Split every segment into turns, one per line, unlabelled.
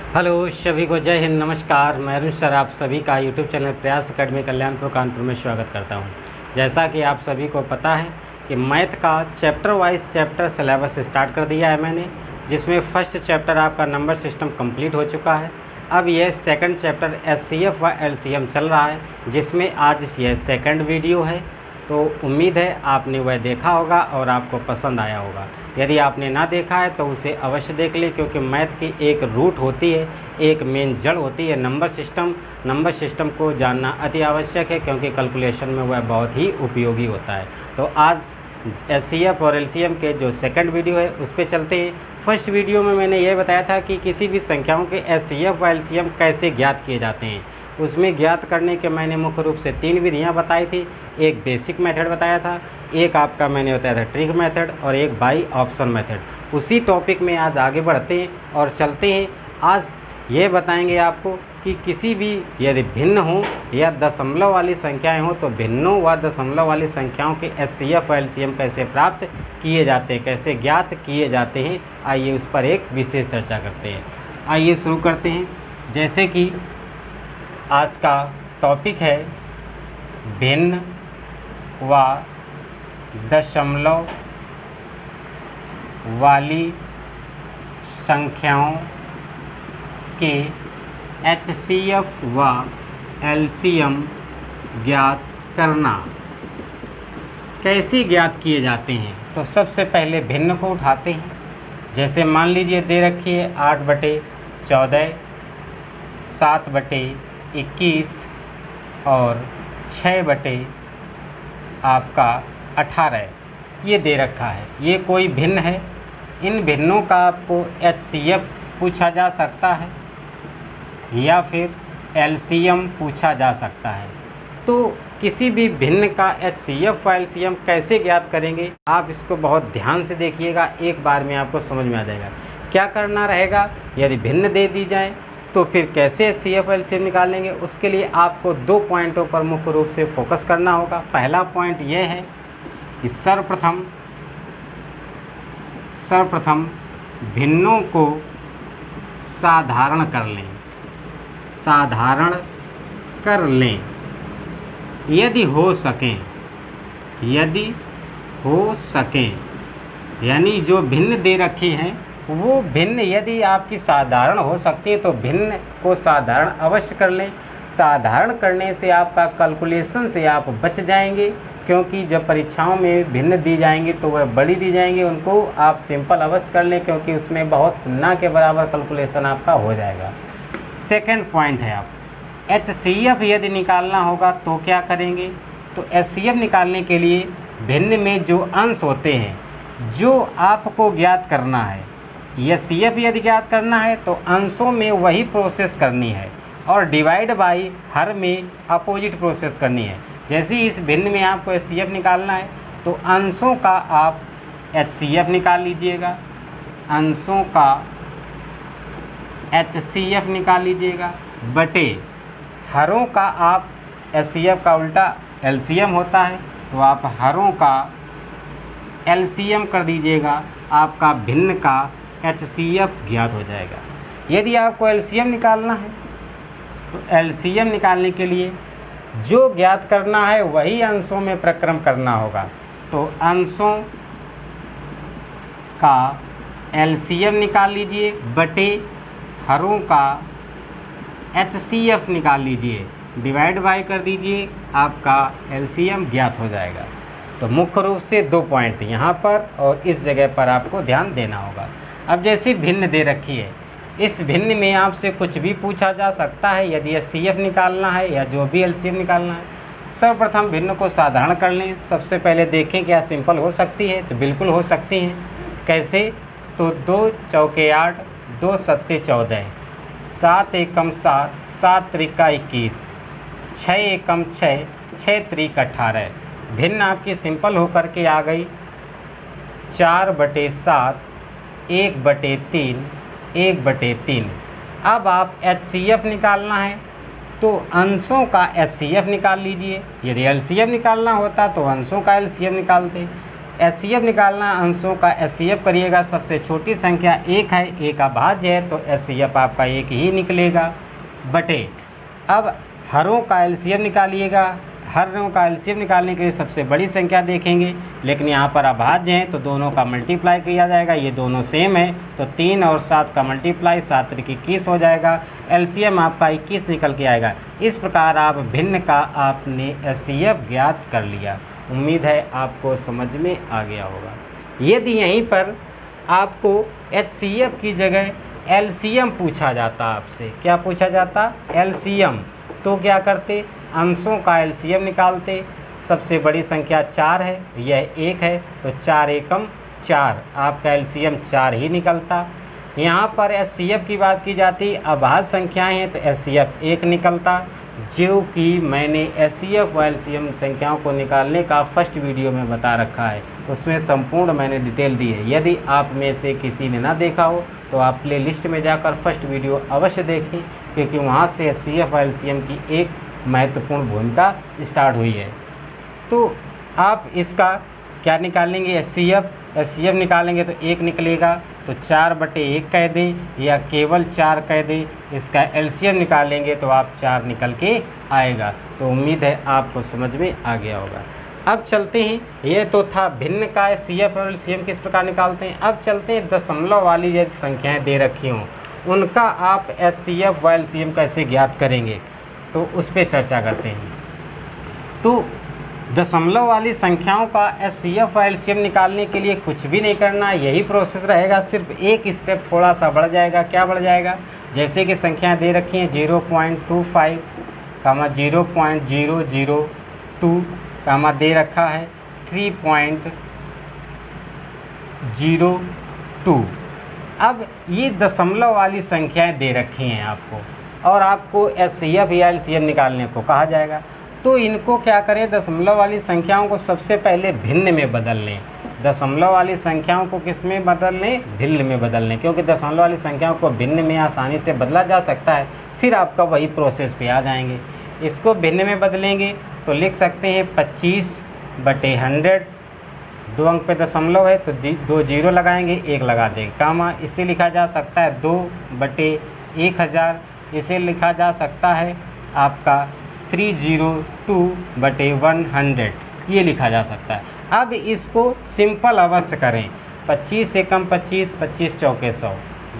Hello सभी को जय हिंद, नमस्कार। मैं अरुण सर आप सभी का यूट्यूब चैनल प्रयास अकेडमी कल्याणपुर कानपुर में स्वागत करता हूं। जैसा कि आप सभी को पता है कि मैथ का chapter wise chapter syllabus start कर दिया है मैंने, जिसमें फर्स्ट चैप्टर आपका नंबर सिस्टम कंप्लीट हो चुका है। अब यह सेकंड चैप्टर एचसीएफ व एलसीएम चल रहा है, जिसमें आज यह सेकंड वीडियो है। तो उम्मीद है आपने वह देखा होगा और आपको पसंद आया होगा। यदि आपने ना देखा है तो उसे अवश्य देख लें, क्योंकि मैथ की एक रूट होती है, एक मेन जड़ होती है नंबर सिस्टम। नंबर सिस्टम को जानना अति आवश्यक है, क्योंकि कैलकुलेशन में वह बहुत ही उपयोगी होता है। तो आज एचसीएफ और एलसीएम के जो सेकंड वीडियो है उस पर चलते हैं। फर्स्ट वीडियो में मैंने यह बताया था कि किसी भी संख्याओं के एचसीएफ व एलसीएम कैसे ज्ञात किए जाते हैं। उसमें ज्ञात करने के मैंने मुख्य रूप से 3 विधियां बताई थी। एक बेसिक मेथड बताया था, एक आपका मैंने बताया था ट्रिक मेथड, और एक बाई ऑप्शन मेथड। उसी टॉपिक में आज आगे बढ़ते हैं और चलते हैं। आज ये बताएंगे आपको कि किसी भी यदि भिन्न हो या दशमलव वाली संख्याएं हो तो भिन्नों व दशमलव वाली संख्याओं के एचसीएफ व एलसीएम कैसे प्राप्त किए जाते हैं, कैसे ज्ञात किए जाते हैं। आइए उस पर एक विशेष चर्चा करते हैं। आइए शुरू करते हैं। जैसे कि आज का टॉपिक है भिन्न व दशमलव वाली संख्याओं के एचसीएफ व एलसीएम ज्ञात करना। कैसे ज्ञात किए जाते हैं? तो सबसे पहले भिन्न को उठाते हैं। जैसे मान लीजिए दे रखी है 8/14, 7/21 और 6/18 ये दे रखा है। ये कोई भिन्न है। इन भिन्नों का आपको एचसीएफ पूछा जा सकता है या फिर एलसीएम पूछा जा सकता है। तो किसी भी भिन्न का एचसीएफ व एलसीएम कैसे ज्ञात करेंगे, आप इसको बहुत ध्यान से देखिएगा, एक बार में आपको समझ में आ जाएगा। क्या करना रहेगा, यदि भिन्न दे दी जाए तो फिर कैसे एचसीएफ एलसीएम निकालेंगे। उसके लिए आपको 2 पॉइंटों पर मुख्य रूप से फोकस करना होगा। पहला पॉइंट यह है कि सर्वप्रथम भिन्नों को साधारण कर लें, यदि हो सकें, यानी जो भिन्न दे रखी हैं वो भिन्न यदि आपकी साधारण हो सकती है तो भिन्न को साधारण अवश्य कर लें। साधारण करने से आपका कैलकुलेशन से आप बच जाएंगे, क्योंकि जब परीक्षाओं में भिन्न दी जाएंगी तो वह बड़ी दी जाएंगी। उनको आप सिंपल अवश्य कर लें, क्योंकि उसमें बहुत ना के बराबर कैलकुलेशन आपका हो जाएगा। सेकंड पॉइंट है, आप एचसीएफ यदि निकालना होगा तो क्या करेंगे। तो एचसीएफ निकालने के लिए भिन्न में जो अंश होते हैं जो आपको ज्ञात करना है, एचसीएफ यदि ज्ञात करना है तो अंशों में वही प्रोसेस करनी है और डिवाइड बाई हर में अपोजिट प्रोसेस करनी है। जैसे इस भिन्न में आपको एचसीएफ निकालना है तो अंशों का आप एचसीएफ निकाल लीजिएगा, अंशों का एचसीएफ निकाल लीजिएगा, बटे हरों का आप एचसीएफ का उल्टा एलसीएम होता है तो आप हरों का एलसीएम कर दीजिएगा। आपका भिन्न का एचसीएफ ज्ञात हो जाएगा। यदि आपको एलसीएम निकालना है तो एलसीएम निकालने के लिए जो ज्ञात करना है वही अंशों में प्रक्रम करना होगा। तो अंशों का एलसीएम निकाल लीजिए, बटे हरों का एचसीएफ निकाल लीजिए, डिवाइड बाय कर दीजिए, आपका एलसीएम ज्ञात हो जाएगा। तो मुख्य रूप से 2 पॉइंट यहाँ पर और इस जगह पर आपको ध्यान देना होगा। अब जैसे भिन्न दे रखी है, इस भिन्न में आपसे कुछ भी पूछा जा सकता है। यदि एचसीएफ निकालना है या जो भी एलसीएम निकालना है, सर्वप्रथम भिन्न को साधारण कर लें। सबसे पहले देखें क्या सिंपल हो सकती है, तो बिल्कुल हो सकती हैं। कैसे? तो 2 चौके 8, 2 सत्ते 14, 7 एकम 7, 7 त्रिका 21, 6 एकम 6, 6 त्रिक 18। भिन्न आपकी सिंपल होकर के आ गई 4/7, 1/3, 1/3। अब आप एचसीएफ निकालना है तो अंशों का एचसीएफ निकाल लीजिए। यदि एलसीएम निकालना होता तो अंशों का एलसीएम निकालते। एचसीएफ निकालना, अंशों का एचसीएफ करिएगा। सबसे छोटी संख्या 1 है, 1 अभाज्य है, तो एचसीएफ आपका 1 ही निकलेगा बटे। अब हरों का एलसीएम निकालिएगा। हरों का एलसीएम निकालने के लिए सबसे बड़ी संख्या देखेंगे, लेकिन यहाँ पर अभाज्य हैं तो दोनों का मल्टीप्लाई किया जाएगा। ये दोनों सेम है तो 3 और 7 का मल्टीप्लाई 7 त्रिक 21 हो जाएगा। एलसीएम आपका 21 निकल के आएगा। इस प्रकार आप भिन्न का आपने एचसीएफ ज्ञात कर लिया। उम्मीद है आपको समझ में आ गया होगा। यदि यहीं पर आपको एचसीएफ की जगह एलसीएम पूछा जाता, आपसे क्या पूछा जाता, एलसीएम, तो क्या करते, अंशों का एलसीएम निकालते। सबसे बड़ी संख्या 4 है, यह 1 है, तो 4 एकम 4, आपका एलसीएम 4 ही निकलता। यहाँ पर एचसीएफ की बात की जाती, अभाज्य संख्याएं हैं तो एचसीएफ 1 निकलता, जो कि मैंने एचसीएफ व एलसीएम संख्याओं को निकालने का फर्स्ट वीडियो में बता रखा है। उसमें संपूर्ण मैंने डिटेल दी है। यदि आप में से किसी ने ना देखा हो तो आप प्ले लिस्ट में जाकर फर्स्ट वीडियो अवश्य देखें, क्योंकि वहाँ से एचसीएफ व एलसीएम की एक महत्वपूर्ण भूमिका स्टार्ट हुई है। तो आप इसका क्या निकालेंगे, एचसीएफ निकालेंगे तो 1 निकलेगा, तो 4/1 कह दें या केवल 4 कह दें। इसका एलसीएम निकालेंगे तो आप 4 निकल के आएगा। तो उम्मीद है आपको समझ में आ गया होगा। अब चलते हैं, ये तो था भिन्न का एचसीएफ और एलसीएम किस प्रकार निकालते हैं। अब चलते हैं दशमलव वाली यदि संख्याएँ दे रखी हों, उनका आप एचसीएफ व एलसीएम कैसे ज्ञात करेंगे, तो उस पर चर्चा करते हैं। तो दशमलव वाली संख्याओं का एचसीएफ व एलसीएम निकालने के लिए कुछ भी नहीं करना, यही प्रोसेस रहेगा, सिर्फ एक स्टेप थोड़ा सा बढ़ जाएगा। क्या बढ़ जाएगा, जैसे कि संख्याएं दे रखी हैं 0.25, 0.002, दे रखा है 3.02। अब ये दशमलव वाली संख्याएं दे रखी हैं आपको, और आपको एचसीएफ या एलसीएम निकालने को कहा जाएगा। तो इनको क्या करें, दशमलव वाली संख्याओं को सबसे पहले भिन्न में बदल लें। दशमलव वाली संख्याओं को किस में बदल लें, भिन्न में बदल लें, क्योंकि दशमलव वाली संख्याओं को भिन्न में आसानी से बदला जा सकता है। फिर आपका वही प्रोसेस पे आ जाएंगे। इसको भिन्न में बदलेंगे तो लिख सकते हैं 25/100, 2 अंक पे दशमलव है तो 2 जीरो लगाएंगे, 1 लगा देंगे, कामा। इसे लिखा जा सकता है 2/1000, इसे लिखा जा सकता है आपका 302/100, ये लिखा जा सकता है। अब इसको सिंपल अवश्य करें, 25 एकम 25, 25 चौके 100,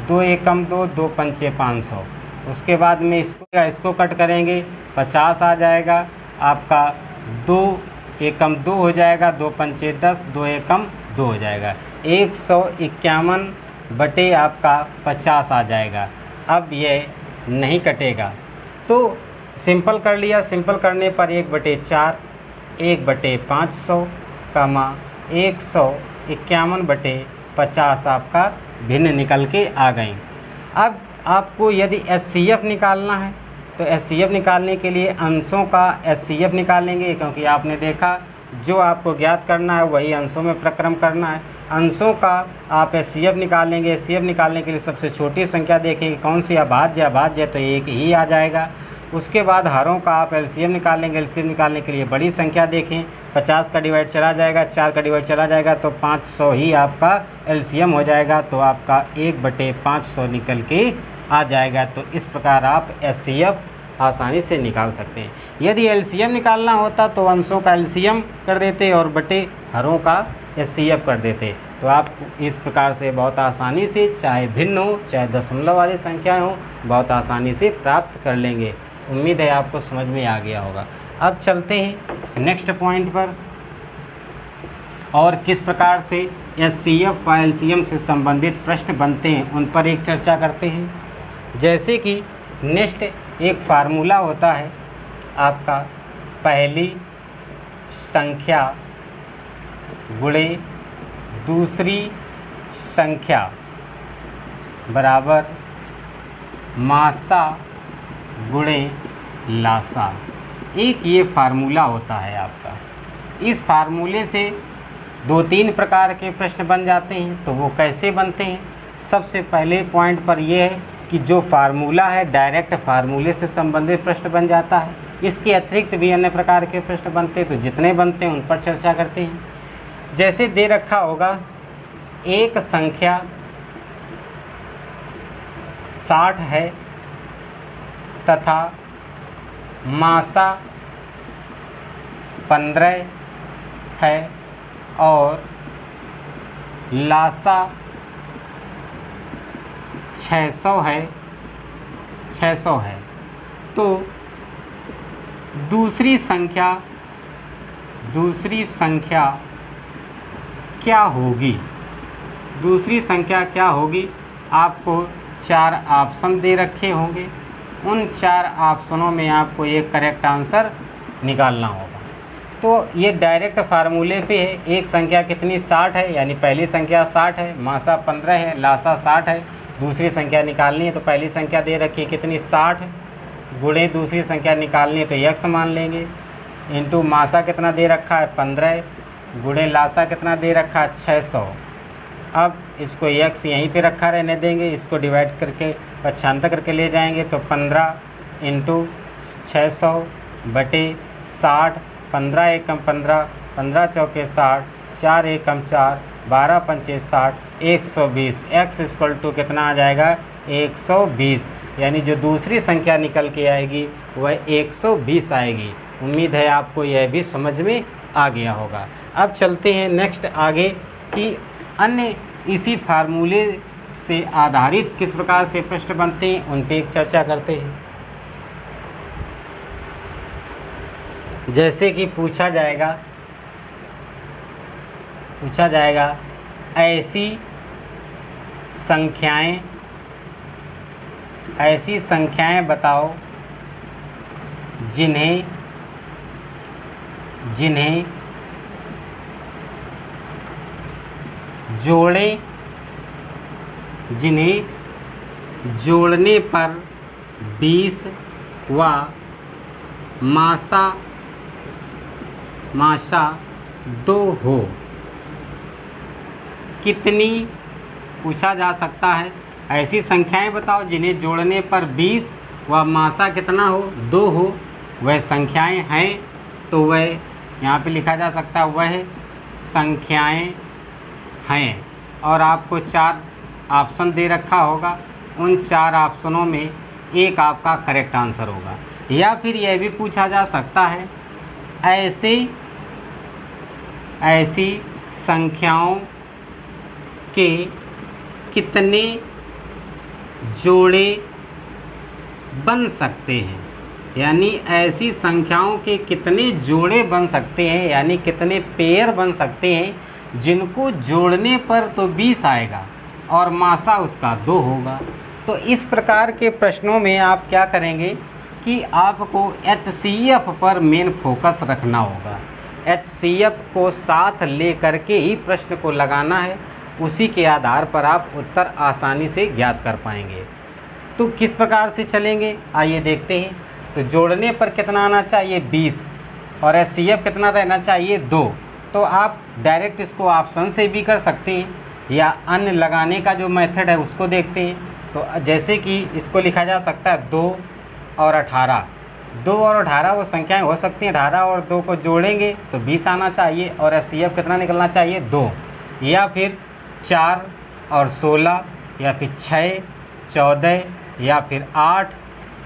2 एकम 2, 2 पंचे 500। उसके बाद में इसको कट करेंगे, 50 आ जाएगा आपका, 2 एकम 2 हो जाएगा, 2 पंचे 10, 2 एकम 2 हो जाएगा, 151 बटे आपका 50 आ जाएगा। अब ये नहीं कटेगा तो सिंपल कर लिया। सिंपल करने पर 1/4, 1/500, 151/50 आपका भिन्न निकल के आ गई। अब आपको यदि एचसीएफ निकालना है तो एचसीएफ निकालने के लिए अंशों का एचसीएफ निकालेंगे, क्योंकि आपने देखा जो आपको ज्ञात करना है वही अंशों में प्रक्रम करना है। अंशों का आप एचसीएफ निकालेंगे। एचसीएफ निकालने के लिए सबसे छोटी संख्या देखेंगे कौन सी, अभाज्य, तो 1 ही आ जाएगा। उसके बाद हरों का आप एलसीएम निकालेंगे। एलसीएम निकालने के लिए बड़ी संख्या देखें, 50 का डिवाइड चला जाएगा, 4 का डिवाइड चला जाएगा, तो 500 ही आपका एलसीएम हो जाएगा। तो आपका 1/500 निकल के आ जाएगा। तो इस प्रकार आप एचसीएफ आसानी से निकाल सकते हैं। यदि एलसीएम निकालना होता तो अंशों का एलसीएम कर देते और बटे हरों का एचसीएफ कर देते। तो आप इस प्रकार से बहुत आसानी से, चाहे भिन्न हो चाहे दशमलव वाली संख्याएँ हो, बहुत आसानी से प्राप्त कर लेंगे। उम्मीद है आपको समझ में आ गया होगा। अब चलते हैं नेक्स्ट पॉइंट पर, और किस प्रकार से एचसीएफ व एलसीएम से संबंधित प्रश्न बनते हैं उन पर एक चर्चा करते हैं। जैसे कि नेक्स्ट एक फार्मूला होता है आपका, पहली संख्या गुणे दूसरी संख्या बराबर मासा गुणे लासा। एक ये फार्मूला होता है आपका। इस फार्मूले से 2-3 प्रकार के प्रश्न बन जाते हैं। तो वो कैसे बनते हैं, सबसे पहले पॉइंट पर यह है कि जो फार्मूला है डायरेक्ट फार्मूले से संबंधित प्रश्न बन जाता है। इसके अतिरिक्त भी अन्य प्रकार के प्रश्न बनते हैं, तो जितने बनते हैं उन पर चर्चा करते हैं। जैसे दे रखा होगा एक संख्या 60 है तथा मासा 15 है और लासा 600 है, तो दूसरी संख्या क्या होगी? दूसरी संख्या क्या होगी? आपको 4 ऑप्शन दे रखे होंगे, उन 4 ऑप्शनों में आपको एक करेक्ट आंसर निकालना होगा। तो ये डायरेक्ट फार्मूले पे है। एक संख्या कितनी 60 है, यानी पहली संख्या 60 है, मासा 15 है, लासा 60 है। दूसरी संख्या निकालनी है तो पहली संख्या दे रखी है कितनी 60 गुणे दूसरी संख्या निकालनी है तो x मान लेंगे, इंटू मासा कितना दे रखा है 15 गुणे लासा कितना दे रखा है 600। अब इसको x यहीं पे रखा रहने देंगे, इसको डिवाइड करके पक्षांतर करके ले जाएंगे तो 15 इंटू 600 बटे 60, 15 एकम 15, 15 चौके 60, 4 एकम 4, 12 पंचे 60, 120। x इक्वल टू कितना आ जाएगा 120, यानी जो दूसरी संख्या निकल के आएगी वह 120 आएगी। उम्मीद है आपको यह भी समझ में आ गया होगा। अब चलते हैं नेक्स्ट आगे कि अन्य इसी फार्मूले से आधारित किस प्रकार से प्रश्न बनते हैं, उन पे एक चर्चा करते हैं। जैसे कि पूछा जाएगा ऐसी संख्याएं बताओ जिन्हें जोड़ने पर 20 व मासा 2 हो। कितनी पूछा जा सकता है, ऐसी संख्याएं बताओ जिन्हें जोड़ने पर 20 व मासा कितना हो 2 हो। वह संख्याएं हैं तो वह यहाँ पे लिखा जा सकता है वह संख्याएं हैं, और आपको 4 ऑप्शन दे रखा होगा, उन 4 ऑप्शनों में एक आपका करेक्ट आंसर होगा। या फिर यह भी पूछा जा सकता है ऐसी संख्याओं के कितने जोड़े बन सकते हैं, यानी ऐसी संख्याओं के कितने जोड़े बन सकते हैं, यानी कितने पेयर बन सकते हैं जिनको जोड़ने पर तो 20 आएगा और मासा उसका 2 होगा। तो इस प्रकार के प्रश्नों में आप क्या करेंगे कि आपको HCF पर मेन फोकस रखना होगा। HCF को साथ ले करके ही प्रश्न को लगाना है, उसी के आधार पर आप उत्तर आसानी से ज्ञात कर पाएंगे। तो किस प्रकार से चलेंगे आइए देखते हैं। तो जोड़ने पर कितना आना चाहिए 20 और HCF कितना रहना चाहिए 2। तो आप डायरेक्ट इसको ऑप्शन से भी कर सकते हैं या अन्य लगाने का जो मेथड है उसको देखते हैं। तो जैसे कि इसको लिखा जा सकता है 2 और 18। 2 और 18 वो संख्याएं हो सकती हैं, 18 और 2 को जोड़ेंगे तो 20 आना चाहिए और HCF कितना निकलना चाहिए 2। या फिर 4 और 16 या फिर 6 14 या फिर 8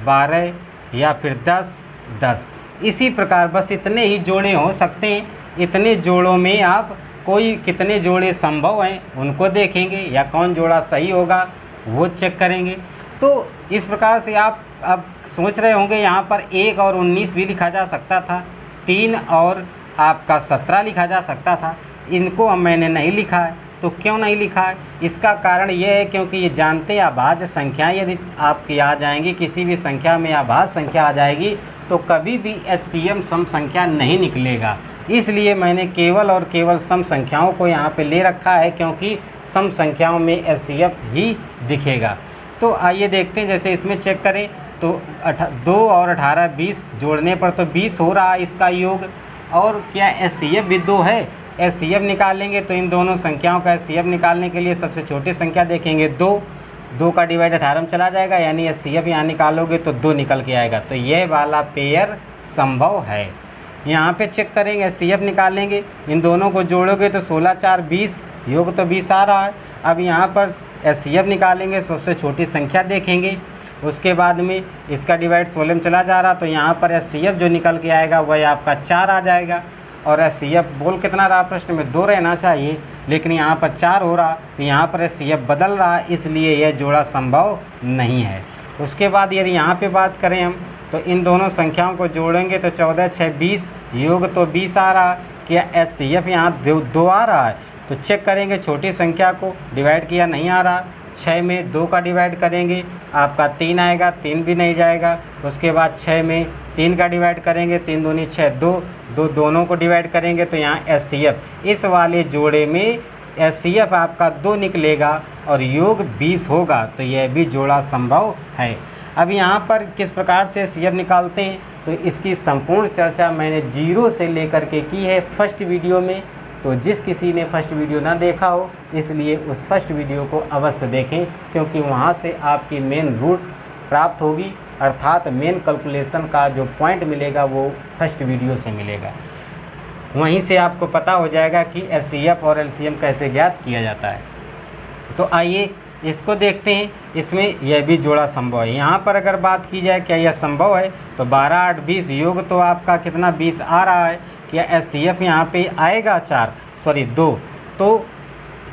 12 या फिर 10। इसी प्रकार बस इतने ही जोड़े हो सकते हैं। इतने जोड़ों में आप कोई कितने जोड़े संभव हैं उनको देखेंगे या कौन जोड़ा सही होगा वो चेक करेंगे। तो इस प्रकार से आप अब सोच रहे होंगे यहाँ पर 1 और 19 भी लिखा जा सकता था, 3 और आपका 17 लिखा जा सकता था। इनको अब मैंने नहीं लिखा है। तो क्यों नहीं लिखा है? इसका कारण ये है क्योंकि ये जानते हैं अभाज्य संख्याएं यदि आपकी आ जाएंगी, किसी भी संख्या में अभाज्य संख्या आ जाएगी तो कभी भी HCM सम संख्या नहीं निकलेगा। इसलिए मैंने केवल और केवल सम संख्याओं को यहाँ पे ले रखा है, क्योंकि सम संख्याओं में HCF ही दिखेगा। तो आइए देखते हैं, जैसे इसमें चेक करें तो 2 और 18 20 जोड़ने पर तो 20 हो रहा है इसका योग। और क्या HCF भी 2 है? HCF निकालेंगे तो इन दोनों संख्याओं का HCF निकालने के लिए सबसे छोटी संख्या देखेंगे 2 का डिवाइड 18 में चला जाएगा, यानी HCF यहाँ निकालोगे तो 2 निकल के आएगा। तो यह वाला पेयर संभव है। यहाँ पे चेक करेंगे, HCF निकालेंगे, इन दोनों को जोड़ोगे तो 16 4 20, योग तो 20 आ रहा है। अब यहाँ पर HCF निकालेंगे, सबसे छोटी संख्या देखेंगे, उसके बाद में इसका डिवाइड 16 में चला जा रहा, तो यहाँ पर HCF जो निकल के आएगा वह आपका 4 आ जाएगा। और HCF बोल कितना रहा प्रश्न में, 2 रहना चाहिए, लेकिन यहाँ पर 4 हो रहा, तो यहाँ पर HCF बदल रहा, इसलिए यह जोड़ा संभव नहीं है। उसके बाद यदि यहाँ पे बात करें हम, तो इन दोनों संख्याओं को जोड़ेंगे तो 14 6 20, योग तो 20 आ रहा, क्या HCF यहाँ 2 आ रहा है? तो चेक करेंगे, छोटी संख्या को डिवाइड किया नहीं आ रहा, 6 में 2 का डिवाइड करेंगे आपका 3 आएगा, 3 भी नहीं जाएगा। उसके बाद 6 में 3 का डिवाइड करेंगे, 3 दूनी 6, 2 दोनों को डिवाइड करेंगे तो यहाँ HCF इस वाले जोड़े में HCF आपका 2 निकलेगा और योग 20 होगा, तो यह भी जोड़ा संभव है। अब यहाँ पर किस प्रकार से HCF निकालते हैं, तो इसकी संपूर्ण चर्चा मैंने 0 से लेकर के की है फर्स्ट वीडियो में। तो जिस किसी ने फर्स्ट वीडियो ना देखा हो, इसलिए उस फर्स्ट वीडियो को अवश्य देखें, क्योंकि वहाँ से आपकी मेन रूट प्राप्त होगी, अर्थात मेन कैलकुलेशन का जो पॉइंट मिलेगा वो फर्स्ट वीडियो से मिलेगा। वहीं से आपको पता हो जाएगा कि HCF और LCM कैसे ज्ञात किया जाता है। तो आइए इसको देखते हैं, इसमें यह भी जोड़ा संभव है। यहाँ पर अगर बात की जाए क्या यह संभव है, तो 12 8 20, योग तो आपका कितना 20 आ रहा है, क्या HCF यहाँ पे आएगा 2, तो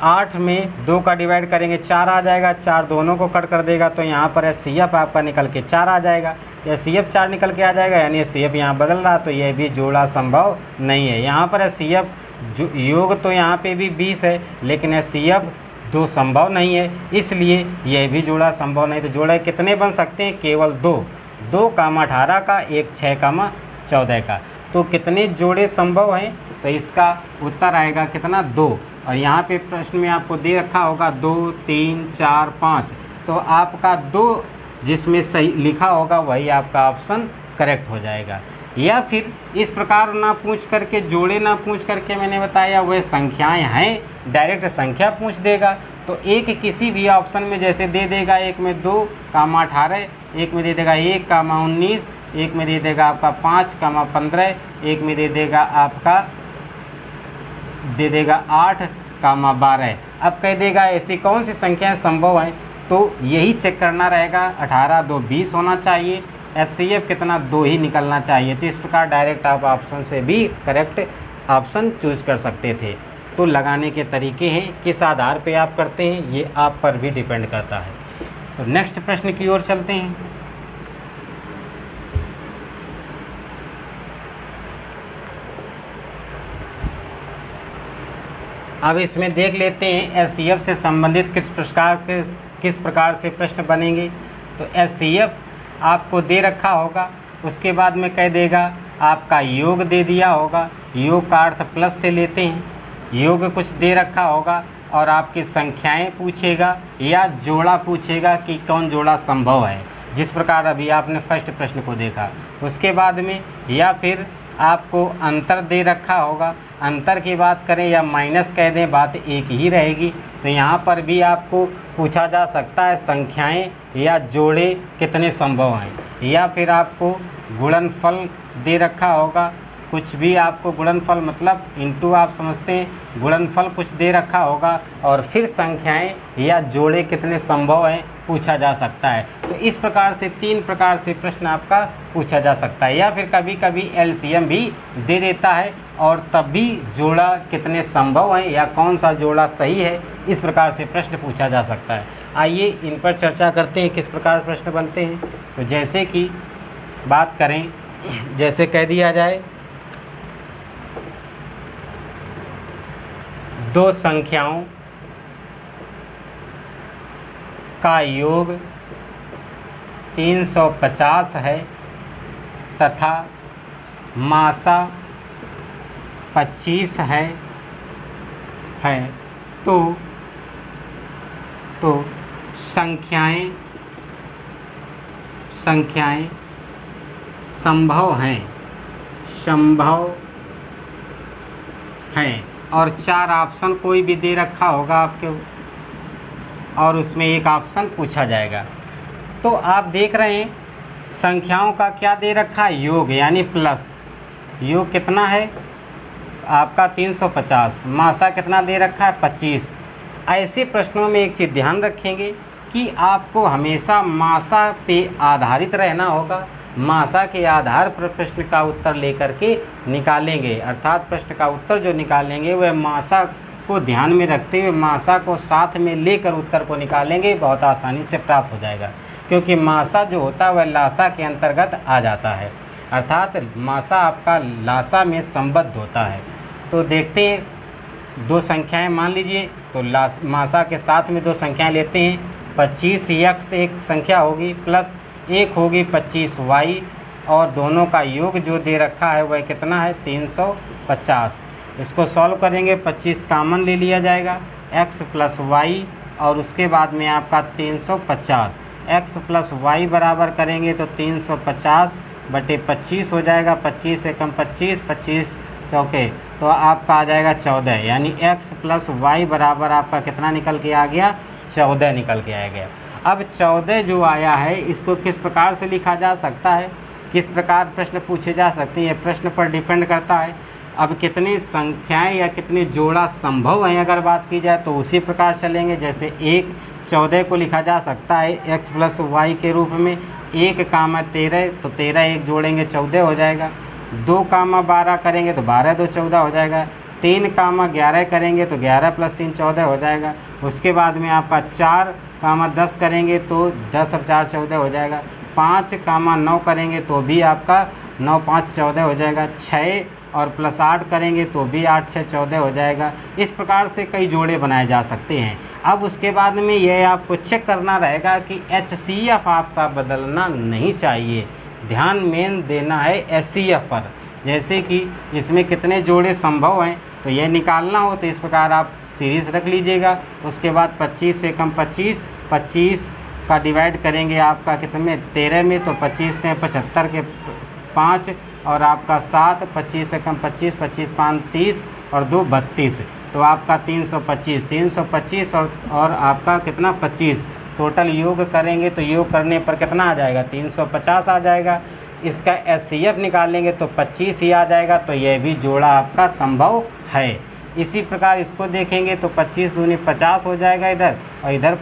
8 में 2 का डिवाइड करेंगे 4 आ जाएगा, 4 दोनों को कट कर देगा, तो यहाँ पर HCF आपका निकल के 4 आ जाएगा। HCF 4 निकल के आ जाएगा, यानी HCF यहाँ बदल रहा, तो यह भी जोड़ा संभव नहीं है। यहाँ पर HCF योग तो यहाँ पे भी 20 है, लेकिन HCF 2 संभव नहीं है, इसलिए यह भी जोड़ा संभव नहीं। तो जोड़े कितने बन सकते हैं, केवल 2 कामा 18 का, एक 6 कामा 14 का। तो कितने जोड़े संभव हैं, तो इसका उत्तर आएगा कितना, 2। और यहाँ पे प्रश्न में आपको दे रखा होगा 2 3 4 5, तो आपका 2 जिसमें सही लिखा होगा वही आपका ऑप्शन करेक्ट हो जाएगा। या फिर इस प्रकार ना पूछ करके, जोड़े ना पूछ करके मैंने बताया वह संख्याएं हैं, डायरेक्ट संख्या पूछ देगा, तो एक किसी भी ऑप्शन में जैसे दे देगा, एक में 2 कामा 18, एक में दे देगा 1 कामा 19, एक में दे देगा आपका 5 कामा 15, एक में दे देगा आपका 8 कामा 12। अब कह देगा ऐसी कौन सी संख्याएं संभव हैं, तो यही चेक करना रहेगा, 18 2 20 होना चाहिए, HCF कितना 2 ही निकलना चाहिए। तो इस प्रकार डायरेक्ट आप ऑप्शन से भी करेक्ट ऑप्शन चूज कर सकते थे। तो लगाने के तरीके हैं, किस आधार पे आप करते हैं ये आप पर भी डिपेंड करता है। तो नेक्स्ट प्रश्न की ओर चलते हैं। अब इसमें देख लेते हैं HCF से संबंधित किस प्रकार से प्रश्न बनेंगे। तो HCF आपको दे रखा होगा, उसके बाद में कह देगा आपका योग दे दिया होगा, योग का अर्थ प्लस से लेते हैं, योग कुछ दे रखा होगा और आपकी संख्याएं पूछेगा या जोड़ा पूछेगा कि कौन जोड़ा संभव है, जिस प्रकार अभी आपने फर्स्ट प्रश्न को देखा। उसके बाद में या फिर आपको अंतर दे रखा होगा, अंतर की बात करें या माइनस कह दें, बात एक ही रहेगी। तो यहाँ पर भी आपको पूछा जा सकता है संख्याएं या जोड़े कितने संभव हैं, या फिर आपको गुणनफल दे रखा होगा, कुछ भी आपको गुणनफल मतलब इनटू आप समझते हैं, गुणनफल कुछ दे रखा होगा और फिर संख्याएं या जोड़े कितने संभव हैं पूछा जा सकता है। तो इस प्रकार से 3 प्रकार से प्रश्न आपका पूछा जा सकता है, या फिर कभी कभी LCM भी दे देता है और तब भी जोड़ा कितने संभव हैं या कौन सा जोड़ा सही है, इस प्रकार से प्रश्न पूछा जा सकता है। आइए इन पर चर्चा करते हैं किस प्रकार प्रश्न बनते हैं। तो जैसे कि बात करें, जैसे कह दिया जाए 2 संख्याओं का योग 350 है तथा मासा 25 है तो संख्याएं संभव हैं और 4 ऑप्शन कोई भी दे रखा होगा आपके और उसमें एक ऑप्शन पूछा जाएगा। तो आप देख रहे हैं संख्याओं का क्या दे रखा है, योग यानी प्लस, योग कितना है आपका 350, मासा कितना दे रखा है 25। ऐसे प्रश्नों में एक चीज़ ध्यान रखेंगे कि आपको हमेशा मासा पे आधारित रहना होगा। मासा के आधार पर प्रश्न का उत्तर लेकर के निकालेंगे, अर्थात प्रश्न का उत्तर जो निकालेंगे वह मासा को ध्यान में रखते हुए मासा को साथ में लेकर उत्तर को निकालेंगे, बहुत आसानी से प्राप्त हो जाएगा। क्योंकि मासा जो होता है वह लासा के अंतर्गत आ जाता है, अर्थात मासा आपका लासा में संबद्ध होता है। तो देखते हैं दो संख्याएं मान लीजिए, तो मासा के साथ में दो संख्याएं लेते हैं। 25x एक संख्या होगी प्लस एक होगी 25y, और दोनों का योग जो दे रखा है वह कितना है 350। इसको सॉल्व करेंगे, 25 कामन ले लिया जाएगा, x प्लस वाई, और उसके बाद में आपका 350। x प्लस वाई बराबर करेंगे तो 350 बटे 25 हो जाएगा। 25 से कम 25, 25 चौके तो आपका आ जाएगा 14, यानी x प्लस वाई बराबर आपका कितना निकल के आ गया 14 निकल के आ गया। अब 14 जो आया है इसको किस प्रकार से लिखा जा सकता है, किस प्रकार प्रश्न पूछे जा सकते हैं, प्रश्न पर डिपेंड करता है। अब कितनी संख्याएं या कितने जोड़ा संभव हैं अगर बात की जाए तो उसी प्रकार चलेंगे। जैसे 1 14 को लिखा जा सकता है x प्लस वाई के रूप में। 1 कामा 13 तो 13 एक जोड़ेंगे 14 हो जाएगा। 2 कामा 12 करेंगे तो 12 2 14 हो जाएगा। 3 कामा 11 करेंगे तो 11 प्लस 3 14 हो जाएगा। उसके बाद में आपका 4 कामा 10 करेंगे तो 10 और 4 14 हो जाएगा। 5 कामा 9 करेंगे तो भी आपका 9 5 14 हो जाएगा। 6 और प्लस 8 करेंगे तो भी 8 6 14 हो जाएगा। इस प्रकार से कई जोड़े बनाए जा सकते हैं। अब उसके बाद में यह आपको चेक करना रहेगा कि HCF आपका बदलना नहीं चाहिए, ध्यान मेन देना है HCF पर। जैसे कि इसमें कितने जोड़े संभव हैं तो यह निकालना हो तो इस प्रकार आप सीरीज़ रख लीजिएगा। उसके बाद 25 से कम 25, 25 का डिवाइड करेंगे आपका कितने में 13 में, तो 25 में 75 के 5 और आपका 7, 25 से कम 25, 25 5 30 और 2 32, तो आपका 325, 325 और आपका कितना 25 टोटल योग करेंगे तो योग करने पर कितना आ जाएगा 350 आ जाएगा। इसका HCF निकालेंगे तो 25 ही आ जाएगा। तो यह भी जोड़ा आपका संभव है। इसी प्रकार इसको देखेंगे तो 25 दूनी 50 हो जाएगा इधर, और इधर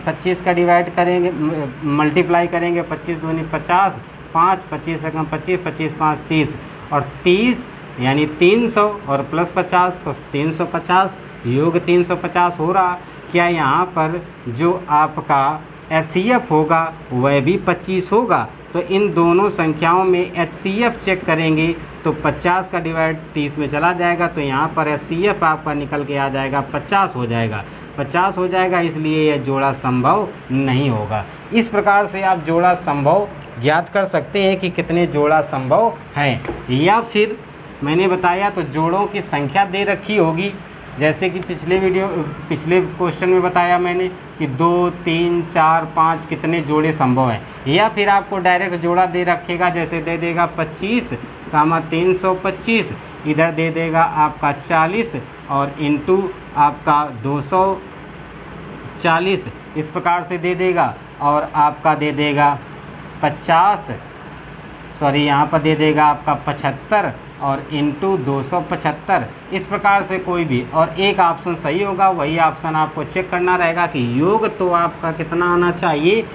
25 का डिवाइड करेंगे मल्टीप्लाई करेंगे, 25 दूनी 50, 5 25 से कम 25, 25 5 30 और 30 यानी 300 और प्लस 50 तो 350, योग 350 हो रहा। क्या यहाँ पर जो आपका HCF होगा वह भी 25 होगा? तो इन दोनों संख्याओं में HCF चेक करेंगे तो 50 का डिवाइड 30 में चला जाएगा, तो यहाँ पर HCF आपका निकल के आ जाएगा 50 हो जाएगा, 50 हो जाएगा। इसलिए यह जोड़ा संभव नहीं होगा। इस प्रकार से आप जोड़ा संभव ज्ञात कर सकते हैं कि कितने जोड़ा संभव हैं। या फिर मैंने बताया तो जोड़ों की संख्या दे रखी होगी, जैसे कि पिछले क्वेश्चन में बताया मैंने कि 2 3 4 5 कितने जोड़े संभव हैं। या फिर आपको डायरेक्ट जोड़ा दे रखेगा, जैसे दे देगा 25 कामा 325, इधर दे देगा आपका 40 और इंटू आपका 240, इस प्रकार से दे देगा। और आपका दे देगा 50, सॉरी यहाँ पर दे देगा आपका 75 और इंटू 275, इस प्रकार से कोई भी, और एक ऑप्शन सही होगा, वही ऑप्शन आपको चेक करना रहेगा कि योग तो आपका कितना आना चाहिए,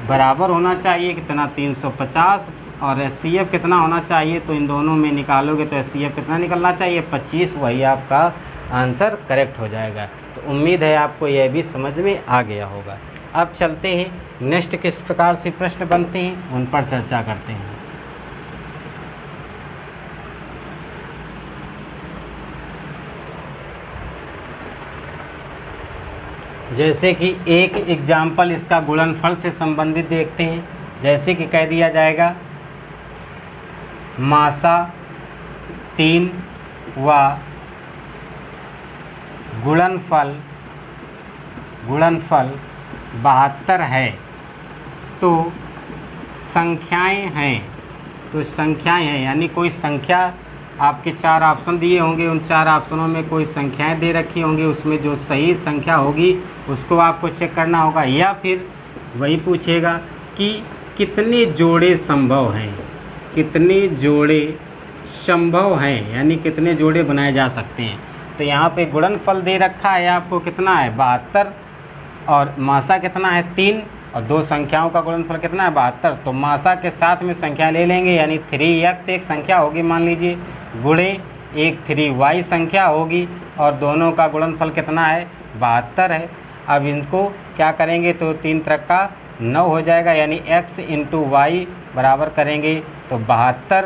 बराबर होना चाहिए कितना 350, और HCF कितना होना चाहिए, तो इन दोनों में निकालोगे तो HCF कितना निकलना चाहिए 25, वही आपका आंसर करेक्ट हो जाएगा। तो उम्मीद है आपको यह भी समझ में आ गया होगा। अब चलते हैं नेक्स्ट किस प्रकार से प्रश्न बनते हैं उन पर चर्चा करते हैं। जैसे कि एक एग्जाम्पल इसका गुणनफल से संबंधित देखते हैं। जैसे कि कह दिया जाएगा मासा 3 व गुणनफल 72 है, तो संख्याएं हैं, तो संख्याएं हैं यानी कोई संख्या आपके 4 ऑप्शन दिए होंगे, उन 4 ऑप्शनों में कोई संख्याएं दे रखी होंगी, उसमें जो सही संख्या होगी उसको आपको चेक करना होगा। या फिर वही पूछेगा कि कितने जोड़े संभव हैं, कितने जोड़े संभव हैं, यानी कितने जोड़े बनाए जा सकते हैं। तो यहाँ पे गुणनफल दे रखा है आपको, कितना है 72, और मासा कितना है 3, और दो संख्याओं का गुणनफल कितना है 72। तो मासा के साथ में संख्या ले लेंगे, यानी 3x एक संख्या होगी मान लीजिए, गुणे एक 3y संख्या होगी, और दोनों का गुणनफल कितना है 72 है। अब इनको क्या करेंगे तो 3 त्रिका 9 हो जाएगा, यानी x इंटू वाई बराबर करेंगे तो 72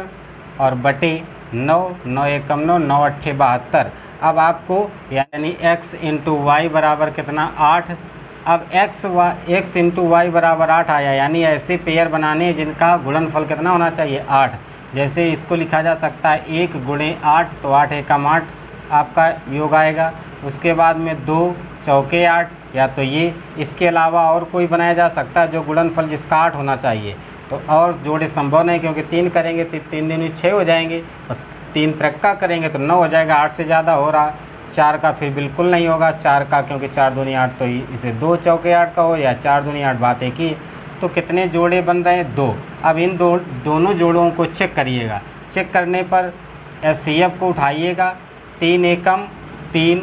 और बटे 9, 9 एकम 9, 9 अट्ठे 72। अब आपको यानी x इंटू वाई बराबर कितना 8। अब x इंटू वाई बराबर 8 आया, यानी ऐसे पेयर बनाने जिनका गुणनफल कितना होना चाहिए 8। जैसे इसको लिखा जा सकता है 1 गुणे 8, तो 8 एकम 8 आपका योग आएगा। उसके बाद में 2 चौके 8, या तो ये, इसके अलावा और कोई बनाया जा सकता है जो गुणनफल जिसका 8 होना चाहिए। तो और जोड़े संभव नहीं, क्योंकि 3 करेंगे तो 3 दूनी 6 हो जाएंगे, और 3 त्रिका करेंगे तो 9 हो जाएगा, 8 से ज़्यादा हो रहा। 4 का फिर बिल्कुल नहीं होगा, 4 का, क्योंकि 4 दूनी 8, तो इसे 2 चौके 8 का हो या 4 दूनी 8, बात एक ही। तो कितने जोड़े बन रहे हैं 2। अब इन दोनों जोड़ों को चेक करिएगा। चेक करने पर HCF को उठाइएगा, 3 एकम 3,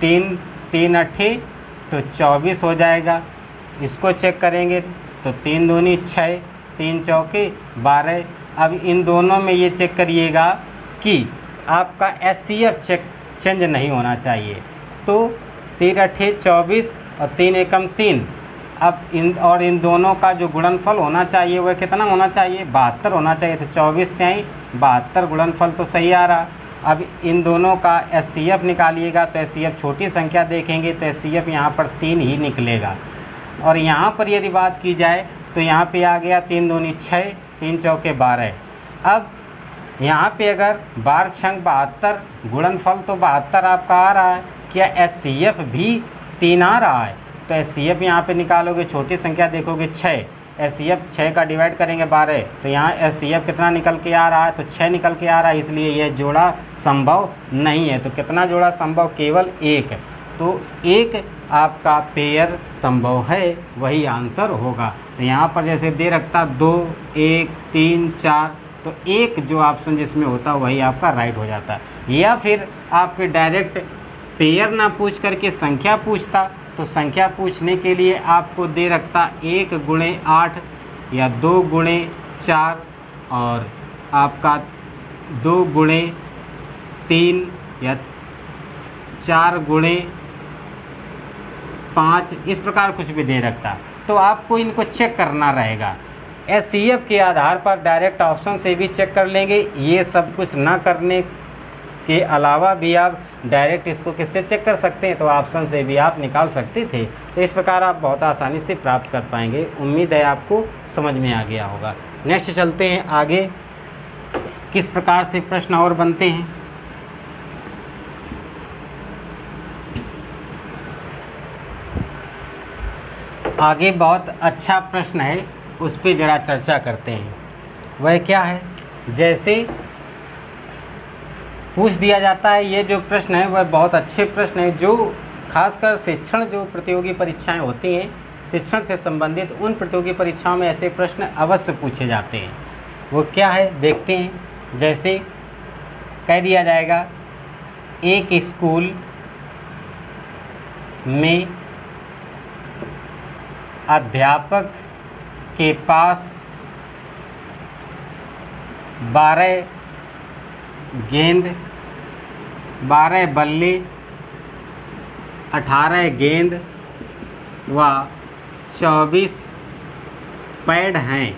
3 3 अट्ठे तो 24 हो जाएगा। इसको चेक करेंगे तो 3 दूनी 6, 3 चौके 12। अब इन दोनों में ये चेक करिएगा कि आपका HCF चेंज नहीं होना चाहिए। तो 3 अट्ठे 24 और 3 एकम 3। अब इन दोनों का जो गुणनफल होना चाहिए वह कितना होना चाहिए 72 होना चाहिए। तो 24 त्याई 72 गुणनफल तो सही आ रहा। अब इन दोनों का HCF निकालिएगा, तो HCF छोटी संख्या देखेंगे तो HCF यहाँ पर 3 ही निकलेगा। और यहाँ पर यदि बात की जाए तो यहाँ पे आ गया 3 दूनी 6, 3 चौके 12। अब यहाँ पे अगर 12 छंग 72, गुणनफल तो 72 आपका आ रहा है, क्या HCF भी 3 आ रहा है? तो HCF यहाँ पे निकालोगे, छोटी संख्या देखोगे 6, HCF 6 का डिवाइड करेंगे 12, तो यहाँ HCF कितना निकल के आ रहा है तो 6 निकल के आ रहा है, इसलिए यह जोड़ा संभव नहीं है। तो कितना जोड़ा संभव? केवल 1। तो 1 आपका पेयर संभव है, वही आंसर होगा। तो यहाँ पर जैसे दे रखता 2, 1, 3, 4, तो 1 जो ऑप्शन जिसमें होता वही आपका राइट हो जाता। या फिर आपके डायरेक्ट पेयर ना पूछ करके संख्या पूछता, तो संख्या पूछने के लिए आपको दे रखता 1 गुणे 8 या 2 गुणे 4 और आपका 2 गुणे 3 या 4 गुणे 5, इस प्रकार कुछ भी दे रखता। तो आपको इनको चेक करना रहेगा। HCF के आधार पर डायरेक्ट ऑप्शन से भी चेक कर लेंगे। ये सब कुछ ना करने के अलावा भी आप डायरेक्ट इसको किससे चेक कर सकते हैं? तो ऑप्शन से भी आप निकाल सकते थे। तो इस प्रकार आप बहुत आसानी से प्राप्त कर पाएंगे। उम्मीद है आपको समझ में आ गया होगा। नेक्स्ट चलते हैं आगे, किस प्रकार से प्रश्न और बनते हैं। आगे बहुत अच्छा प्रश्न है, उस पर ज़रा चर्चा करते हैं। वह क्या है? जैसे पूछ दिया जाता है, ये जो प्रश्न है वह बहुत अच्छे प्रश्न है, जो खासकर शिक्षण जो प्रतियोगी परीक्षाएं होती हैं, शिक्षण से संबंधित उन प्रतियोगी परीक्षाओं में ऐसे प्रश्न अवश्य पूछे जाते हैं। वो क्या है देखते हैं। जैसे कह दिया जाएगा, एक स्कूल में अध्यापक के पास 12 गेंद, 12 बल्ले, 18 गेंद व 24 पैड हैं,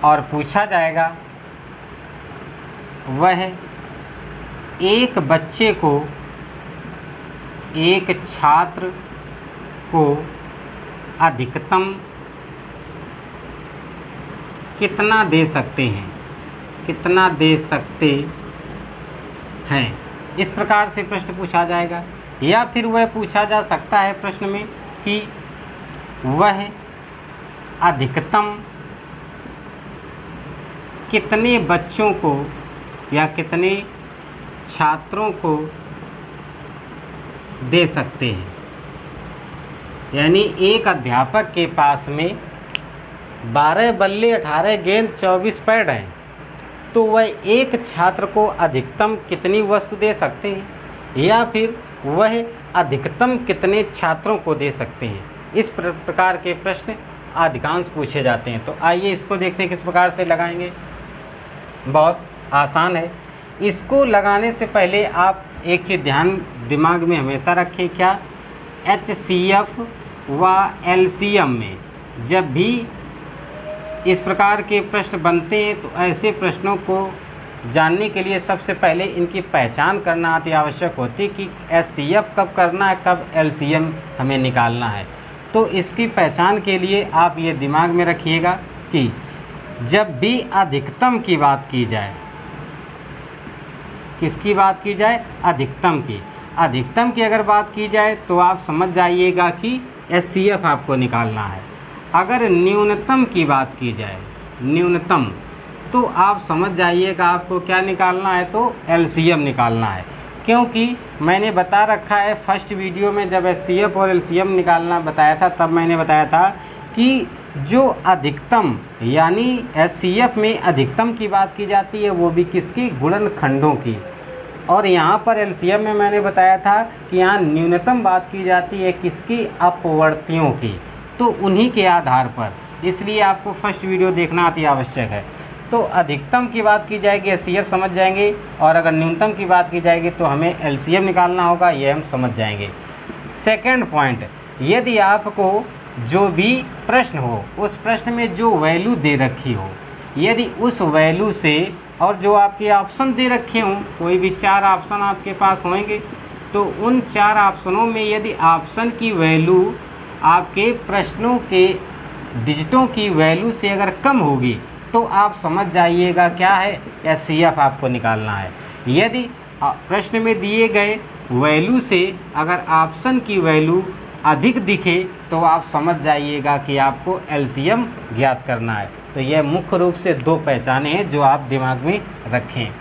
और पूछा जाएगा वह एक बच्चे को, एक छात्र को अधिकतम कितना दे सकते हैं, कितना दे सकते हैं। इस प्रकार से प्रश्न पूछा जाएगा। या फिर वह पूछा जा सकता है प्रश्न में कि वह अधिकतम कितने बच्चों को या कितने छात्रों को दे सकते हैं। यानी एक अध्यापक के पास में 12 बल्ले, 18 गेंद, 24 पैड हैं, तो वह एक छात्र को अधिकतम कितनी वस्तु दे सकते हैं या फिर वह अधिकतम कितने छात्रों को दे सकते हैं। इस प्रकार के प्रश्न अधिकांश पूछे जाते हैं। तो आइए इसको देखते हैं किस प्रकार से लगाएंगे। बहुत आसान है। इसको लगाने से पहले आप एक चीज़ दिमाग में हमेशा रखें, क्या HCF व LCM में जब भी इस प्रकार के प्रश्न बनते हैं तो ऐसे प्रश्नों को जानने के लिए सबसे पहले इनकी पहचान करना अति आवश्यक होती है कि HCF कब करना है, कब LCM हमें निकालना है। तो इसकी पहचान के लिए आप ये दिमाग में रखिएगा कि जब भी अधिकतम की बात की जाए, किसकी बात की जाए, अधिकतम की अगर बात की जाए तो आप समझ जाइएगा कि HCF आपको निकालना है। अगर न्यूनतम की बात की जाए, न्यूनतम, तो आप समझ जाइएगा आपको क्या निकालना है, तो LCM निकालना है। क्योंकि मैंने बता रखा है फर्स्ट वीडियो में जब HCF और LCM निकालना बताया था, तब मैंने बताया था कि जो अधिकतम यानी HCF में अधिकतम की बात की जाती है वो भी किसकी, गुणनखंडों की, और यहाँ पर LCM में मैंने बताया था कि यहाँ न्यूनतम बात की जाती है किसकी, अपवर्तियों की। तो उन्हीं के आधार पर, इसलिए आपको फर्स्ट वीडियो देखना अति आवश्यक है। तो अधिकतम की बात की जाएगी HCF समझ जाएंगे, और अगर न्यूनतम की बात की जाएगी तो हमें LCM निकालना होगा, ये हम समझ जाएंगे। सेकंड पॉइंट, यदि आपको जो भी प्रश्न हो उस प्रश्न में जो वैल्यू दे रखी हो, यदि उस वैल्यू से और जो आपके ऑप्शन दे रखे हों, कोई भी 4 ऑप्शन आपके पास होंगे, तो उन 4 ऑप्शनों में यदि ऑप्शन की वैल्यू आपके प्रश्नों के डिजिटों की वैल्यू से अगर कम होगी तो आप समझ जाइएगा क्या है, HCF आपको निकालना है। यदि प्रश्न में दिए गए वैल्यू से अगर ऑप्शन की वैल्यू अधिक दिखे तो आप समझ जाइएगा कि आपको LCM ज्ञात करना है। तो यह मुख्य रूप से 2 पहचाने हैं जो आप दिमाग में रखें।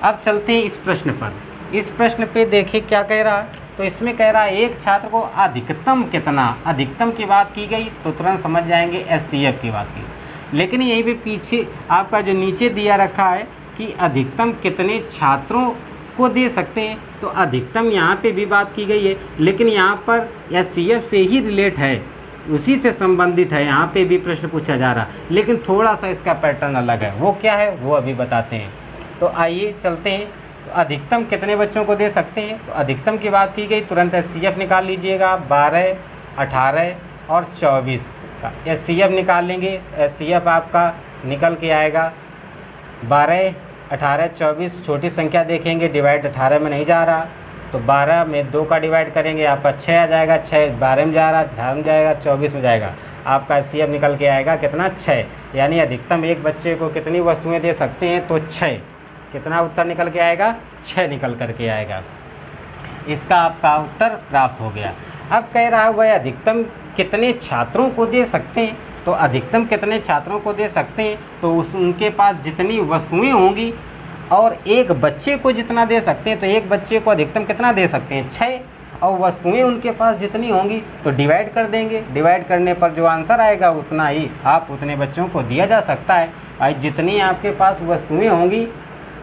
अब चलते हैं इस प्रश्न पर। इस प्रश्न पे देखिए क्या कह रहा है। तो इसमें कह रहा है एक छात्र को अधिकतम कितना, अधिकतम की बात की गई तो तुरंत समझ जाएंगे HCF की बात की। लेकिन यहीं पे पीछे आपका जो नीचे दिया रखा है कि अधिकतम कितने छात्रों को दे सकते हैं, तो अधिकतम यहाँ पे भी बात की गई है, लेकिन यहाँ पर HCF से ही रिलेट है, उसी से संबंधित है, यहाँ पे भी प्रश्न पूछा जा रहा, लेकिन थोड़ा सा इसका पैटर्न अलग है। वो क्या है वो अभी बताते हैं। तो आइए चलते हैं। तो अधिकतम कितने बच्चों को दे सकते हैं, तो अधिकतम की बात की गई, तुरंत HCF निकाल लीजिएगा। 12, 18 और 24 का HCF निकाल लेंगे। HCF आपका निकल के आएगा 12, 18, 24। छोटी संख्या देखेंगे, डिवाइड 18 में नहीं जा रहा, तो 12 में 2 का डिवाइड करेंगे, आपका 6 आ जाएगा। 6 12 में जा रहा, 18 में जाएगा, 24 में जाएगा, आपका HCF निकल के आएगा कितना, 6। यानी अधिकतम एक बच्चे को कितनी वस्तुएं दे सकते हैं, तो 6। कितना उत्तर निकल के आएगा, 6 निकल कर के आएगा। इसका आपका उत्तर प्राप्त हो गया। अब कह रहा है वह अधिकतम कितने छात्रों को दे सकते हैं, तो अधिकतम कितने छात्रों को दे सकते हैं, तो उनके पास जितनी वस्तुएं होंगी और एक बच्चे को जितना दे सकते हैं, तो एक बच्चे को अधिकतम कितना दे सकते हैं, 6, और वस्तुएं उनके पास जितनी होंगी तो डिवाइड कर देंगे। डिवाइड करने पर जो आंसर आएगा उतना ही आप उतने बच्चों को दिया जा सकता है। भाई जितनी आपके पास वस्तुएं होंगी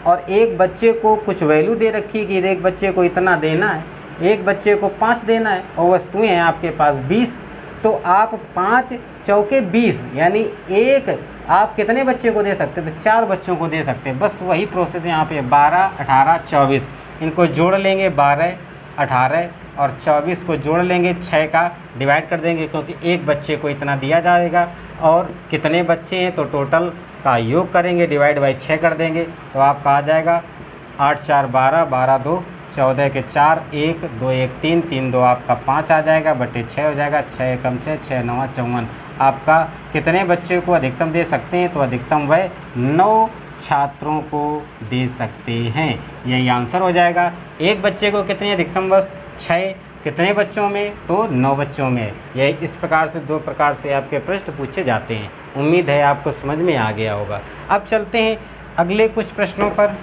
और एक बच्चे को कुछ वैल्यू दे रखी है कि एक बच्चे को इतना देना है, एक बच्चे को 5 देना है, और वस्तुएं हैं आपके पास 20, तो आप 5 चौके 20 यानी एक आप कितने बच्चे को दे सकते हैं, तो 4 बच्चों को दे सकते हैं। बस वही प्रोसेस यहाँ पे 12, 18, 24 इनको जोड़ लेंगे, 12, 18 और 24 को जोड़ लेंगे, 6 का डिवाइड कर देंगे क्योंकि एक बच्चे को इतना दिया जाएगा, और कितने बच्चे हैं तो टोटल का योग करेंगे, डिवाइड बाई 6 कर देंगे, तो आपका आ जाएगा 8 4 12, 12 2 14 के 4, 1 2 1 3, 3 2 आपका 5 आ जाएगा, बटे 6 हो जाएगा, 6 कम 6, 6 9 54। आपका कितने बच्चे को अधिकतम दे सकते हैं, तो अधिकतम वह 9 छात्रों को दे सकते हैं। यही आंसर हो जाएगा। एक बच्चे को कितनी अधिकतम वस्तु, 6, कितने बच्चों में, तो 9 बच्चों में। यही इस प्रकार से 2 प्रकार से आपके प्रश्न पूछे जाते हैं। उम्मीद है आपको समझ में आ गया होगा। अब चलते हैं अगले कुछ प्रश्नों पर।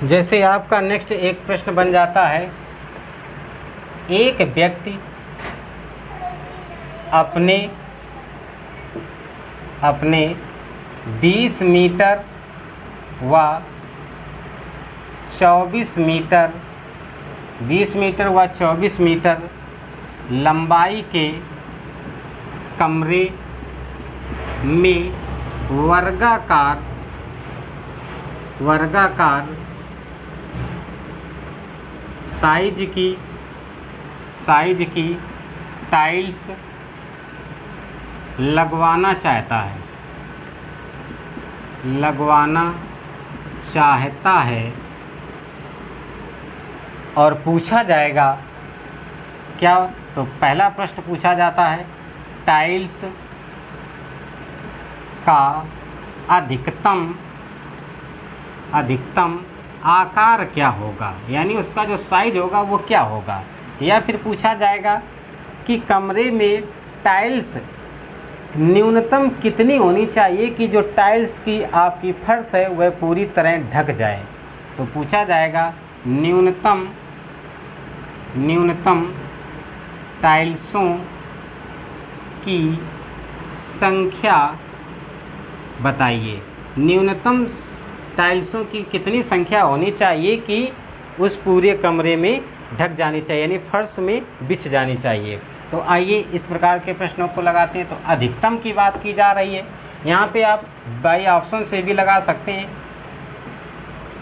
जैसे आपका नेक्स्ट एक प्रश्न बन जाता है, एक व्यक्ति अपने 20 मीटर व 24 मीटर 20 मीटर व 24 मीटर लंबाई के कमरे में वर्गाकार साइज की टाइल्स लगवाना चाहता है और पूछा जाएगा क्या, तो पहला प्रश्न पूछा जाता है टाइल्स का अधिकतम आकार क्या होगा, यानी उसका जो साइज होगा वो क्या होगा। या फिर पूछा जाएगा कि कमरे में टाइल्स न्यूनतम कितनी होनी चाहिए कि जो टाइल्स की आपकी फर्श है वह पूरी तरह ढक जाए। तो पूछा जाएगा न्यूनतम टाइल्सों की संख्या बताइए। न्यूनतम टाइल्सों की कितनी संख्या होनी चाहिए कि उस पूरे कमरे में ढक जानी चाहिए, यानी फर्श में बिछ जानी चाहिए। तो आइए इस प्रकार के प्रश्नों को लगाते हैं। तो अधिकतम की बात की जा रही है। यहाँ पे आप बाई ऑप्शन से भी लगा सकते हैं,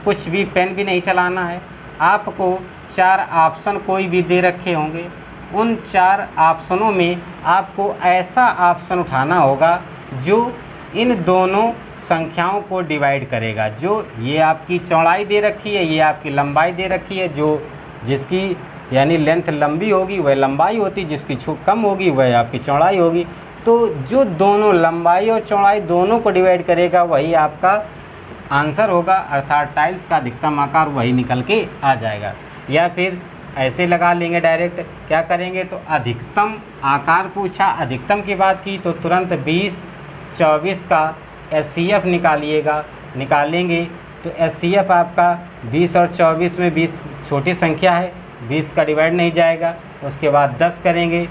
कुछ भी पेन भी नहीं चलाना है। आपको 4 ऑप्शन कोई भी दे रखे होंगे, उन 4 ऑप्शनों में आपको ऐसा ऑप्शन उठाना होगा जो इन दोनों संख्याओं को डिवाइड करेगा। जो ये आपकी चौड़ाई दे रखी है, ये आपकी लंबाई दे रखी है, जिसकी यानी लेंथ लंबी होगी वह लंबाई होती, जिसकी कम होगी वह आपकी चौड़ाई होगी। तो जो दोनों लंबाई और चौड़ाई दोनों को डिवाइड करेगा वही आपका आंसर होगा, अर्थात टाइल्स का अधिकतम आकार वही निकल के आ जाएगा। या फिर ऐसे लगा लेंगे डायरेक्ट, क्या करेंगे, तो अधिकतम आकार पूछा, अधिकतम की बात की तो तुरंत 20-24 का एचसीएफ निकालेंगे। तो एचसीएफ आपका 20 और 24 में 20 छोटी संख्या है, 20 का डिवाइड नहीं जाएगा। उसके बाद 10 करेंगे,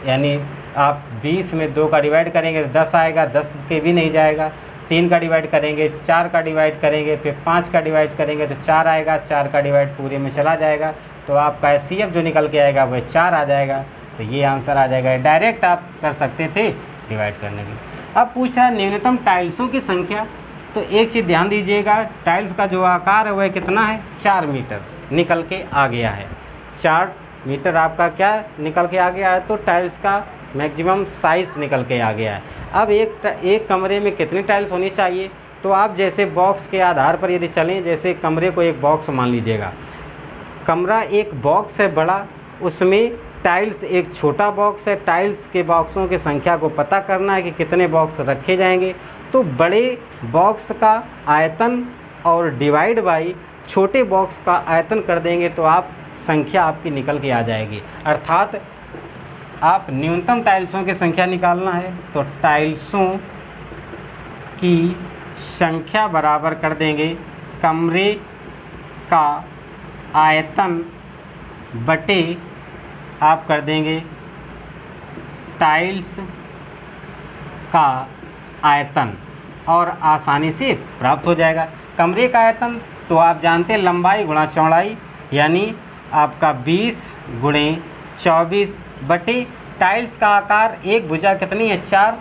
यानी आप 20 में 2 का डिवाइड करेंगे तो 10 आएगा, 10 के भी नहीं जाएगा। 3 का डिवाइड करेंगे, 4 का डिवाइड करेंगे, फिर 5 का डिवाइड करेंगे तो 4 आएगा, 4 का डिवाइड पूरे में चला जाएगा। तो आपका एचसीएफ जो निकल के आएगा वह 4 आ जाएगा। तो ये आंसर आ जाएगा। डायरेक्ट आप कर सकते थे डिवाइड करने की। अब पूछा न्यूनतम टाइल्सों की संख्या, तो एक चीज़ ध्यान दीजिएगा, टाइल्स का जो आकार है वह कितना है, 4 मीटर निकल के आ गया है। 4 मीटर आपका क्या निकल के आ गया है, तो टाइल्स का मैक्सिमम साइज़ निकल के आ गया है। अब एक कमरे में कितनी टाइल्स होनी चाहिए, तो आप जैसे बॉक्स के आधार पर यदि चलें, जैसे कमरे को एक बॉक्स मान लीजिएगा, कमरा एक बॉक्स है बड़ा, उसमें टाइल्स एक छोटा बॉक्स है। टाइल्स के बॉक्सों की संख्या को पता करना है कि कितने बॉक्स रखे जाएंगे। तो बड़े बॉक्स का आयतन और डिवाइड बाई छोटे बॉक्स का आयतन कर देंगे तो आप संख्या आपकी निकल के आ जाएगी। अर्थात आप न्यूनतम टाइल्सों की संख्या निकालना है तो टाइल्सों की संख्या बराबर कर देंगे कमरे का आयतन बटे आप कर देंगे टाइल्स का आयतन, और आसानी से प्राप्त हो जाएगा। कमरे का आयतन तो आप जानते हैं लंबाई गुणा चौड़ाई, यानी आपका 20 गुणे 24 बटे टाइल्स का आकार, एक भुजा कितनी है, 4,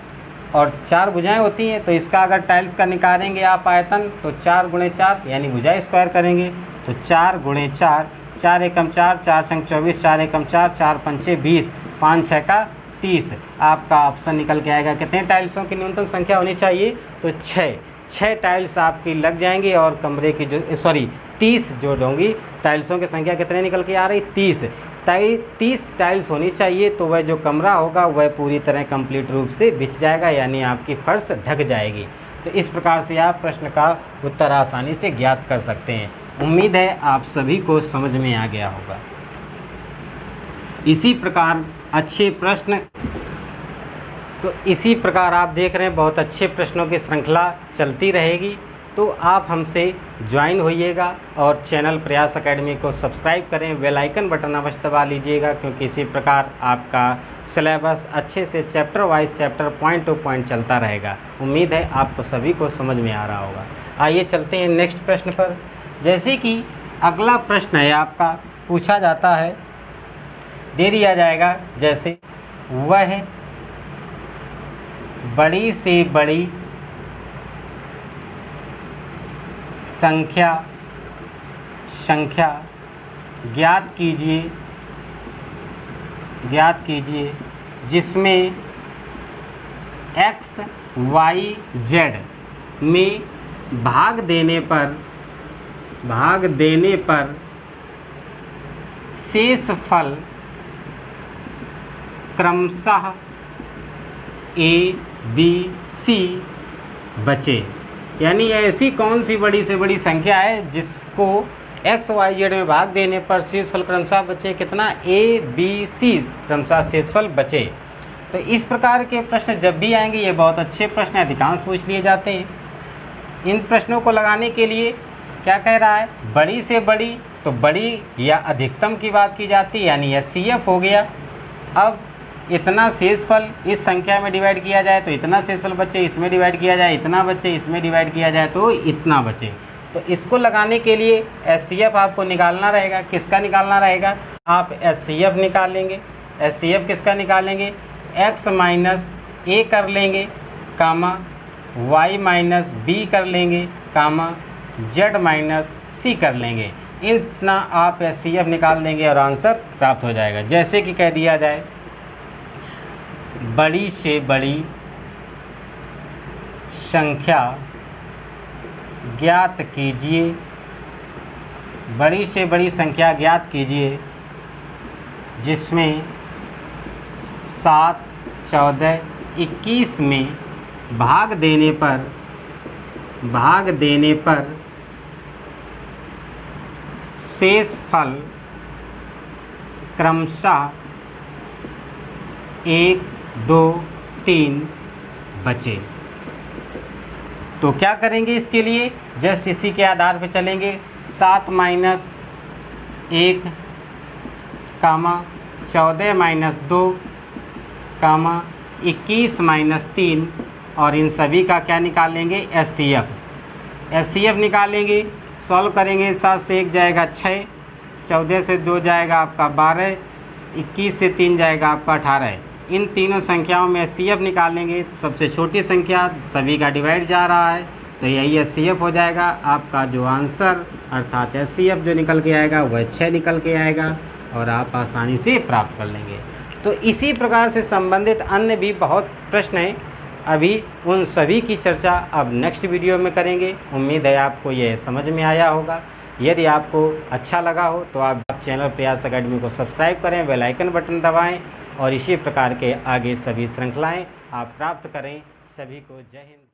और 4 भुजाएं होती हैं। तो इसका अगर टाइल्स का निकालेंगे आप आयतन तो 4 गुणे 4 यानी भुजा स्क्वायर करेंगे तो 4 गुणे 4, 4 एकम 4, 4 संग 24, 4 एकम 4, 4 पंचे 20, 5 छः का 30। आपका ऑप्शन निकल के आएगा। कितने टाइल्सों की न्यूनतम संख्या होनी चाहिए, तो 6 टाइल्स आपकी लग जाएंगी, और कमरे की 30 जो होंगी टाइल्सों की संख्या कितने निकल के आ रही, 30 टाइल्स होनी चाहिए। तो वह जो कमरा होगा वह पूरी तरह कंप्लीट रूप से बिछ जाएगा, यानी आपकी फर्श ढक जाएगी। तो इस प्रकार से आप प्रश्न का उत्तर आसानी से ज्ञात कर सकते हैं। उम्मीद है आप सभी को समझ में आ गया होगा। इसी प्रकार अच्छे प्रश्न, तो इसी प्रकार आप देख रहे हैं बहुत अच्छे प्रश्नों की श्रृंखला चलती रहेगी। तो आप हमसे ज्वाइन होइएगा और चैनल प्रयास एकेडमी को सब्सक्राइब करें, बेल आइकन बटन अवश्य दबा लीजिएगा, क्योंकि इसी प्रकार आपका सिलेबस अच्छे से chapter wise chapter point two point चलता रहेगा। उम्मीद है आपको सभी को समझ में आ रहा होगा। आइए चलते हैं नेक्स्ट प्रश्न पर। जैसे कि अगला प्रश्न है आपका, पूछा जाता है, दे दिया जाएगा, जैसे वह बड़ी से बड़ी संख्या ज्ञात कीजिए जिसमें x, y, z में भाग देने पर शेष फल क्रमशः a, b, c बचे। यानी ऐसी कौन सी बड़ी से बड़ी संख्या है जिसको x, y, z में भाग देने पर शेषफल क्रमशः बचे, कितना, a, b, c क्रमशः शेषफल बचे। तो इस प्रकार के प्रश्न जब भी आएंगे, ये बहुत अच्छे प्रश्न अधिकांश पूछ लिए जाते हैं। इन प्रश्नों को लगाने के लिए क्या कह रहा है, बड़ी से बड़ी, तो बड़ी या अधिकतम की बात की जाती है, यानी HCF हो गया। अब इतना शेषफल इस संख्या में डिवाइड किया जाए तो इतना शेषफल बचे, इसमें डिवाइड किया जाए इतना बचे, इसमें डिवाइड किया जाए तो इतना बचे। तो इसको लगाने के लिए HCF आपको निकालना रहेगा। किसका निकालना रहेगा, आप HCF निकालेंगे। HCF किसका निकालेंगे, x माइनस a कर लेंगे, कामा y माइनस b कर लेंगे, कामा z माइनस c कर लेंगे। इतना आप HCF निकाल देंगे और आंसर प्राप्त हो जाएगा। जैसे कि कह दिया जाए, बड़ी से बड़ी संख्या ज्ञात कीजिए जिसमें 7, 14, 21 में भाग देने पर शेष फल क्रमशः 1, 2, 3 बचे। तो क्या करेंगे इसके लिए, जस्ट इसी के आधार पे चलेंगे। 7 माइनस 1, कामा 14 माइनस 2, कामा 21 माइनस 3, और इन सभी का क्या निकालेंगे, HCF निकालेंगे। सॉल्व करेंगे, 7 से 1 जाएगा 6, 14 से 2 जाएगा आपका 12, 21 से 3 जाएगा आपका 18। इन तीनों संख्याओं में HCF निकालेंगे। सबसे छोटी संख्या सभी का डिवाइड जा रहा है, तो यही HCF हो जाएगा। आपका जो आंसर अर्थात HCF जो निकल के आएगा वह 6 निकल के आएगा और आप आसानी से प्राप्त कर लेंगे। तो इसी प्रकार से संबंधित अन्य भी बहुत प्रश्न हैं, अभी उन सभी की चर्चा अब नेक्स्ट वीडियो में करेंगे। उम्मीद है आपको ये समझ में आया होगा। यदि आपको अच्छा लगा हो तो आप चैनल प्रयास एकेडमी को सब्सक्राइब करें, बेल आइकन बटन दबाएं और इसी प्रकार के आगे सभी श्रृंखलाएं आप प्राप्त करें। सभी को जय हिंद।